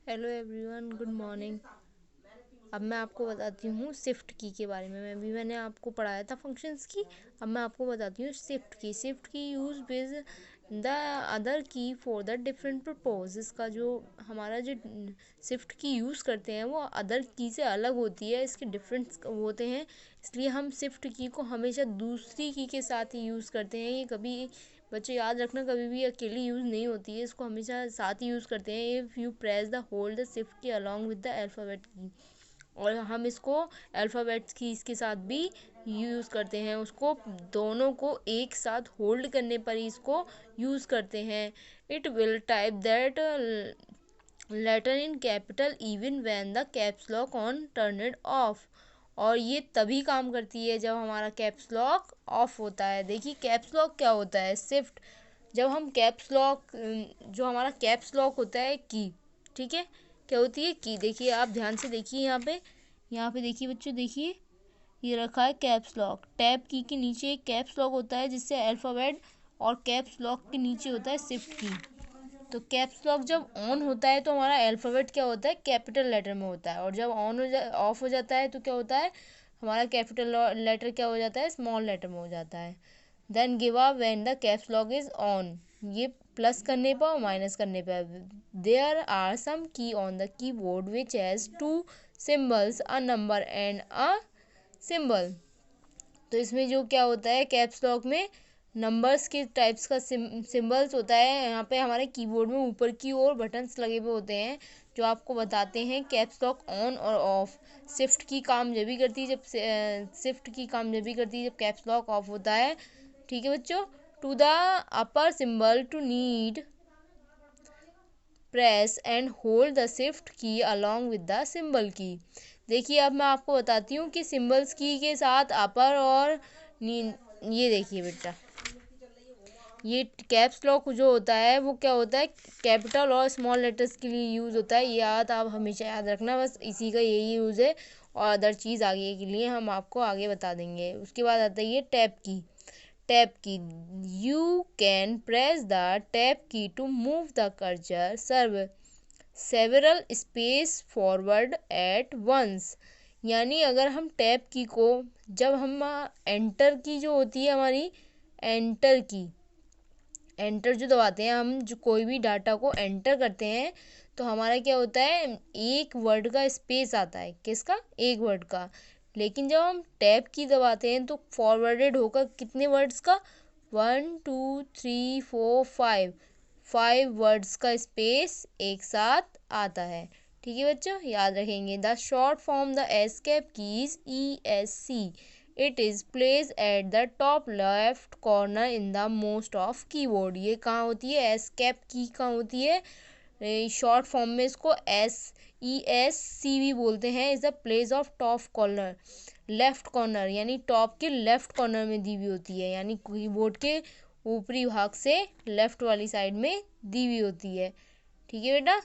Hello everyone, good morning. अब मैं आपको बताती हूँ शिफ्ट की के बारे में। मैंने आपको पढ़ाया था फंक्शंस की। अब मैं आपको बताती हूँ शिफ्ट की यूज विद द अदर की फॉर द डिफरेंट पर्पज। इसका जो हमारा जो शिफ्ट की यूज़ करते हैं वो अदर की से अलग होती है, इसके डिफरेंट होते हैं। इसलिए हम शिफ्ट की को हमेशा दूसरी की के साथ ही यूज़ करते हैं। ये कभी बच्चे याद रखना, कभी भी अकेली यूज़ नहीं होती है, इसको हमेशा साथ ही यूज़ करते हैं। If you press the hold the shift key along with the alphabet की, और हम इसको अल्फ़ाबेट्स की इसके साथ भी यूज़ करते हैं। उसको दोनों को एक साथ होल्ड करने पर ही इसको यूज़ करते हैं। It will type that letter in capital even when the caps lock on turn off. और ये तभी काम करती है जब हमारा कैप्स लॉक ऑफ होता है। देखिए कैप्स लॉक क्या होता है, शिफ्ट। जब हम कैप्स लॉक, जो हमारा कैप्स लॉक होता है की, ठीक है, क्या होती है की। देखिए आप ध्यान से देखिए, यहाँ पे देखिए बच्चों, देखिए ये रखा है कैप्स लॉक। टैब की के नीचे एक कैप्स लॉक होता है जिससे अल्फ़ाबेट, और कैप्स लॉक के नीचे होता है शिफ्ट की। तो कैप्स लॉक जब ऑन होता है तो हमारा अल्फ़ाबेट क्या होता है, कैपिटल लेटर में होता है, और जब ऑफ हो जाता है तो क्या होता है, हमारा कैपिटल लेटर क्या हो जाता है, स्मॉल लेटर में हो जाता है। Then give up when the caps lock is on. ये प्लस करने पर और माइनस करने पर। There are some key on the keyboard which has two symbols, a number and a symbol. तो इसमें जो क्या होता है, कैप्स लॉक में नंबर्स के टाइप्स का सिंबल्स होता है। यहाँ पे हमारे कीबोर्ड में ऊपर की ओर बटन्स लगे हुए होते हैं जो आपको बताते हैं कैप्स लॉक ऑन और ऑफ। शिफ्ट की काम जब भी करती है जब कैप्स लॉक ऑफ होता है। ठीक है बच्चों। To the upper symbol to need press and hold the shift key along with the symbol key. देखिए अब मैं आपको बताती हूँ कि सिंबल्स की के साथ अपर और ये देखिए बेटा, ये कैप्स लॉक जो होता है वो क्या होता है, कैपिटल और स्मॉल लेटर्स के लिए यूज़ होता है। ये आप हमेशा याद रखना, बस इसी का यही यूज़ है। और अदर चीज़ आगे के लिए हम आपको आगे बता देंगे। उसके बाद आता है ये tab key. You can press the tab key to move the cursor several space forward at once. यानी अगर हम टैब की को, जब हम एंटर की जो होती है हमारी, एंटर जो दबाते हैं हम, जो कोई भी डाटा को एंटर करते हैं, तो हमारा क्या होता है, एक वर्ड का स्पेस आता है। किसका, एक वर्ड का। लेकिन जब हम टैब की दबाते हैं तो फॉरवर्डेड होकर कितने वर्ड्स का, 1 2 3 4 5 5 वर्ड्स का स्पेस एक साथ आता है। ठीक है बच्चों, याद रखेंगे। The short form the escape keys ESC। It is place at the top left corner in the most of keyboard. ये कहाँ होती है, एस्केप की कहाँ होती है, शॉर्ट फॉर्म में इसको ESC भी बोलते हैं। Is the place of top corner, left corner, यानी टॉप के लेफ्ट कॉर्नर में दी हुई होती है, यानी कीबोर्ड के ऊपरी भाग से लेफ्ट वाली साइड में दी हुई होती है। ठीक है बेटा।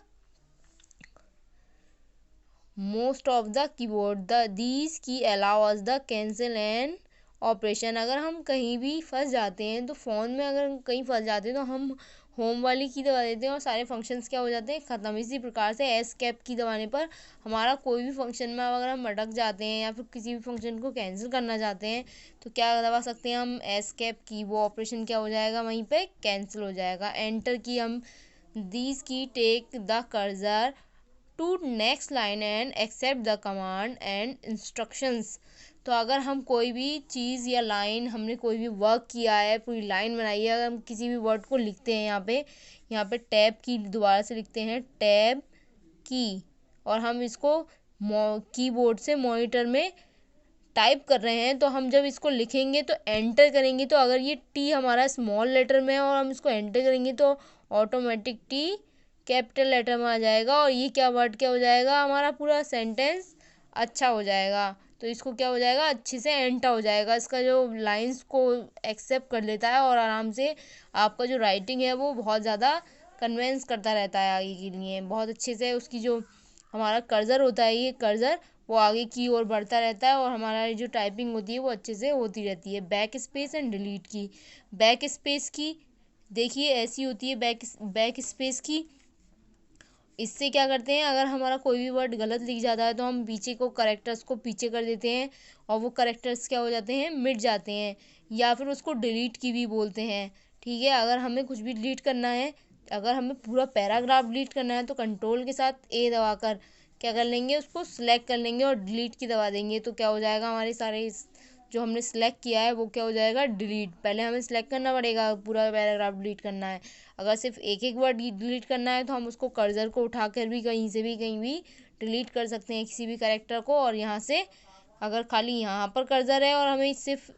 Most of the keyboard these key allow us the cancel and operation. अगर हम कहीं भी फंस जाते हैं, तो फ़ोन में अगर कहीं फंस जाते हैं तो हम होम वाली की दबा देते हैं और सारे फंक्शंस क्या हो जाते हैं, ख़त्म। इसी प्रकार से एस्केप की दबाने पर हमारा कोई भी फंक्शन में अगर हम अटक जाते हैं या फिर किसी भी फंक्शन को कैंसिल करना चाहते हैं, तो क्या दबा सकते हैं हम, एस्केप की। वो ऑपरेशन क्या हो जाएगा, वहीं पे कैंसिल हो जाएगा। एंटर की हम, these key take the cursor to next line and accept the command and instructions. तो अगर हम कोई भी चीज़ या लाइन, हमने कोई भी वर्क किया है, पूरी लाइन बनाई है, अगर हम किसी भी वर्ड को लिखते हैं, यहाँ पे टैब की दोबारा से लिखते हैं, टैब की, और हम इसको कीबोर्ड से मॉनिटर में टाइप कर रहे हैं, तो हम जब इसको लिखेंगे तो एंटर करेंगे, तो अगर ये टी हमारा स्मॉल लेटर में है और हम इसको एंटर करेंगे तो ऑटोमेटिक टी कैपिटल लेटर में आ जाएगा, और ये क्या वर्ड क्या हो जाएगा, हमारा पूरा सेंटेंस अच्छा हो जाएगा। तो इसको क्या हो जाएगा, अच्छे से एंटर हो जाएगा। इसका जो लाइंस को एक्सेप्ट कर लेता है और आराम से आपका जो राइटिंग है वो बहुत ज़्यादा कन्वेंस करता रहता है आगे के लिए। बहुत अच्छे से उसकी जो हमारा कर्सर होता है, ये कर्सर वो आगे की ओर बढ़ता रहता है और हमारा जो टाइपिंग होती है वो अच्छे से होती रहती है। बैक स्पेस एंड डिलीट की। बैक स्पेस की देखिए ऐसी होती है, बैक स्पेस की इससे क्या करते हैं, अगर हमारा कोई भी वर्ड गलत लिख जाता है तो हम पीछे को करेक्टर्स को पीछे कर देते हैं और वो करेक्टर्स क्या हो जाते हैं, मिट जाते हैं, या फिर उसको डिलीट की भी बोलते हैं। ठीक है, अगर हमें कुछ भी डिलीट करना है, अगर हमें पूरा पैराग्राफ डिलीट करना है तो कंट्रोल के साथ ए दबाकर क्या कर लेंगे, उसको सिलेक्ट कर लेंगे और डिलीट की दबा देंगे, तो क्या हो जाएगा, हमारे सारे जो हमने सिलेक्ट किया है वो क्या हो जाएगा, डिलीट। पहले हमें सिलेक्ट करना पड़ेगा, पूरा पैराग्राफ डिलीट करना है। अगर सिर्फ एक एक वर्ड डिलीट करना है तो हम उसको कर्सर को उठाकर भी कहीं से भी कहीं भी डिलीट कर सकते हैं, किसी भी कैरेक्टर को। और यहाँ से अगर खाली यहाँ पर कर्सर है और हमें सिर्फ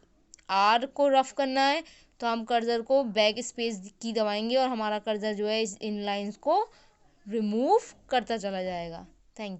आर को रफ करना है तो हम कर्सर को बैक स्पेस की दबाएंगे और हमारा कर्सर जो है इन लाइंस को रिमूव करता चला जाएगा। Thank you.